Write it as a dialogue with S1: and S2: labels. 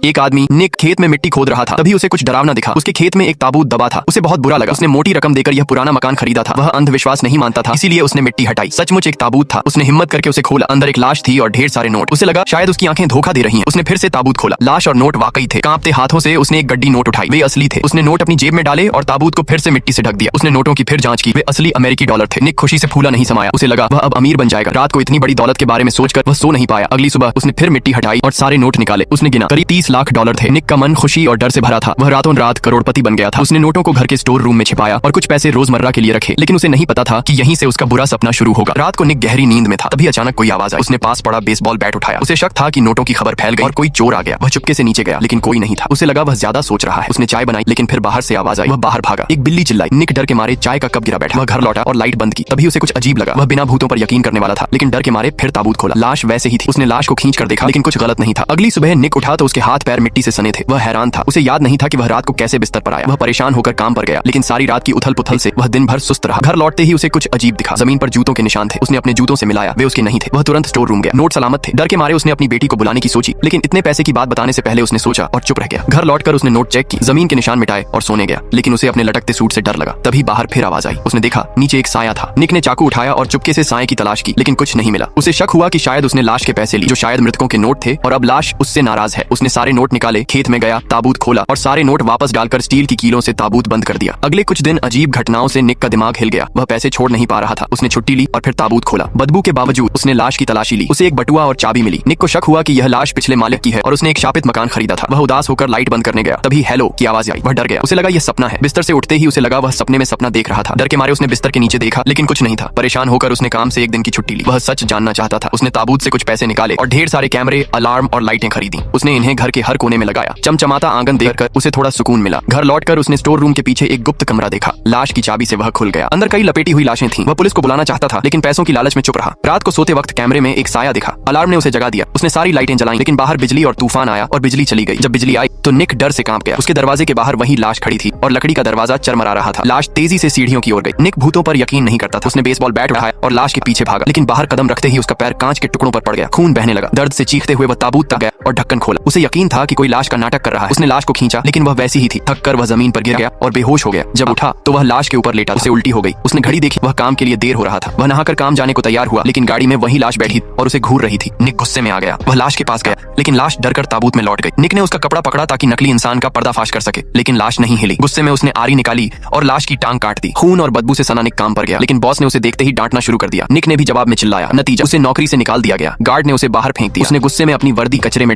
S1: एक आदमी निक खेत में मिट्टी खोद रहा था, तभी उसे कुछ डरावना दिखा। उसके खेत में एक ताबूत दबा था। उसे बहुत बुरा लगा। उसने मोटी रकम देकर यह पुराना मकान खरीदा था। वह अंधविश्वास नहीं मानता था, इसीलिए उसने मिट्टी हटाई। सचमुच एक ताबूत था। उसने हिम्मत करके उसे खोला। अंदर एक लाश थी और ढेर सारे नोट। उसे लगा शायद उसकी आंखें धोखा दे रही हैं। उसने फिर से ताबूत खोला। लाश और नोट वाकई थे। कांपते हाथों से उसने एक गड्डी नोट उठाई। वे असली थे। उसने नोट अपनी जेब में डाले और ताबूत को फिर से मिट्टी से ढक दिया। उसने नोटों की फिर जांच की। वे असली अमेरिकी डॉलर थे। निक खुशी से फूला नहीं समाया। उसे लगा वह अब अमीर बन जाएगा। रात को इतनी बड़ी दौलत के बारे में सोचकर वह सो नहीं पाया। अगली सुबह उसने फिर मिट्टी हटाई और सारे नोट निकाले। उसने गिना, करीब 30 लाख डॉलर थे। निक का मन खुशी और डर से भरा था। वह रातों रात करोड़पति बन गया था। उसने नोटों को घर के स्टोर रूम में छिपाया और कुछ पैसे रोजमर्रा के लिए रखे, लेकिन उसे नहीं पता था कि यहीं से उसका बुरा सपना शुरू होगा। रात को निक गहरी नींद में था, तभी अचानक कोई आवाज आई। उसने पास पड़ा बेसबॉल बैट उठाया। उसे शक था कि नोटों की खबर फैल गई और कोई चोर आ गया। वह चुपके से नीचे गया, लेकिन कोई नहीं था। उसे लगा वह ज्यादा सोच रहा है। उसने चाय बनाई, लेकिन फिर बाहर से आवाज आई। वह बाहर भागा। एक बिल्ली चिल्लाई। निक डर के मारे चाय का कप गिरा बैठा। वह घर लौटा और लाइट बंद की। तभी उसे कुछ अजीब लगा। वह बिना भूतों पर यकीन करने वाला था, लेकिन डर के मारे फिर ताबूत खोला। लाश वैसे ही थी। उसने लाश को खींच कर देखा, लेकिन कुछ गलत नहीं था। अगली सुबह निक उठा तो उसके हाथ पैर मिट्टी से सने थे। वह हैरान था। उसे याद नहीं था कि वह रात को कैसे बिस्तर पर आया। वह परेशान होकर काम पर गया, लेकिन सारी रात की उथल पुथल से वह दिन भर सुस्त रहा। घर लौटते ही उसे कुछ अजीब दिखा। जमीन पर जूतों के निशान थे। उसने अपने जूतों से मिलाया, वे उसके नहीं थे। वह तुरंत स्टोर रूम गया। नोट सलामत थे। डर के मारे उसने अपनी बेटी को बुलाने की सोची, लेकिन इतने पैसे की बात बताने से पहले उसने सोचा और चुप रह गया। घर लौटकर उसने नोट चेक की, जमीन के निशान मिटाए और सोने गया। लेकिन उसे अपने लटकते सूट से डर लगा। तभी बाहर फिर आवाज आई। उसने देखा नीचे एक साया था। निक ने चाकू उठाया और चुपके से साये की तलाश की, लेकिन कुछ नहीं मिला। उसे शक हुआ कि शायद उसने लाश के पैसे लिए, जो शायद मृतकों के नोट थे, और अब लाश उससे नाराज है। उसने सारे नोट निकाले, खेत में गया, ताबूत खोला और सारे नोट वापस डालकर स्टील की कीलों से ताबूत बंद कर दिया। अगले कुछ दिन अजीब घटनाओं से निक का दिमाग हिल गया। वह पैसे छोड़ नहीं पा रहा था। उसने छुट्टी ली और फिर ताबूत खोला। बदबू के बावजूद उसने लाश की तलाशी ली। उसे एक बटुआ और चाबी मिली। निक को शक हुआ कि यह लाश पिछले मालिक की है और उसने एक शापित मकान खरीदा था। वह उदास होकर लाइट बंद करने गया। तभी हेलो की आवाज आई। वह डर गया। उसे लगा यह सपना है। बिस्तर से उठते ही उसे लगा वह सपने में सपना देख रहा था। डर के मारे उसने बिस्तर के नीचे देखा, लेकिन कुछ नहीं था। परेशान होकर उसने काम से एक दिन की छुट्टी ली। वह सच जानना चाहता था। उसने ताबूत से कुछ पैसे निकाले और ढेर सारे कैमरे, अलार्म और लाइटें खरीदी। उसने इन्हें घर के हर कोने में लगाया। चमचमाता आंगन देखकर उसे थोड़ा सुकून मिला। घर लौटकर उसने स्टोर रूम के पीछे एक गुप्त कमरा देखा। लाश की चाबी से वह खुल गया। अंदर कई लपेटी हुई लाशें थीं। वह पुलिस को बुलाना चाहता था, लेकिन पैसों की लालच में चुप रहा। रात को सोते वक्त कैमरे में एक साया दिखा। अलार्म ने उसे जगा दिया। उसने सारी लाइटें जलाई, लेकिन बाहर बिजली और तूफान आया और बिजली चली गई। जब बिजली आई तो निक डर से कांप गया। उसके दरवाजे के बाहर वही लाश खड़ी थी और लकड़ी का दरवाजा चरमरा रहा था। लाश तेजी से सीढ़ियों की ओर गई। निक भूतों पर यकीन नहीं करता था। उसने बेसबॉल बैट उठाया और लाश के पीछे भागा, लेकिन बाहर कदम रखते ही उसका पैर कांच के टुकड़ों पर पड़ गया। खून बहने लगा। दर्द से चीखते हुए वह ताबूत तक गया और ढक्कन खोला। उसे यकीन था कि कोई लाश का नाटक कर रहा है। उसने लाश को खींचा, लेकिन वह वैसी ही थी। थक कर वह जमीन पर गिर गया और बेहोश हो गया। जब उठा तो वह लाश के ऊपर लेटा। उसे उल्टी हो गई। उसने घड़ी देखी। वह काम के लिए देर हो रहा था। वह नहाकर काम जाने को तैयार हुआ, लेकिन गाड़ी में वही लाश बैठी और उसे घूर रही थी। निक गुस्से में आ गया। वह लाश के पास गया, लेकिन लाश डरकर ताबूत में लौट गई। निक ने उसका कपड़ा पकड़ा ताकि नकली इंसान का पर्दाफाश कर सके, लेकिन लाश नहीं हिली। गुस्से में उसने आरी निकाली और लाश की टांग काट दी। खून और बदबू से सना निक काम पर गया, लेकिन बॉस ने उसे देखते ही डांटना शुरू कर दिया। निक ने भी जवाब में चिल्लाया। नतीजा, उसे नौकरी से निकाल दिया गया। गार्ड ने उसे बाहर फेंक दिया। उसने गुस्से में अपनी वर्दी कचरे में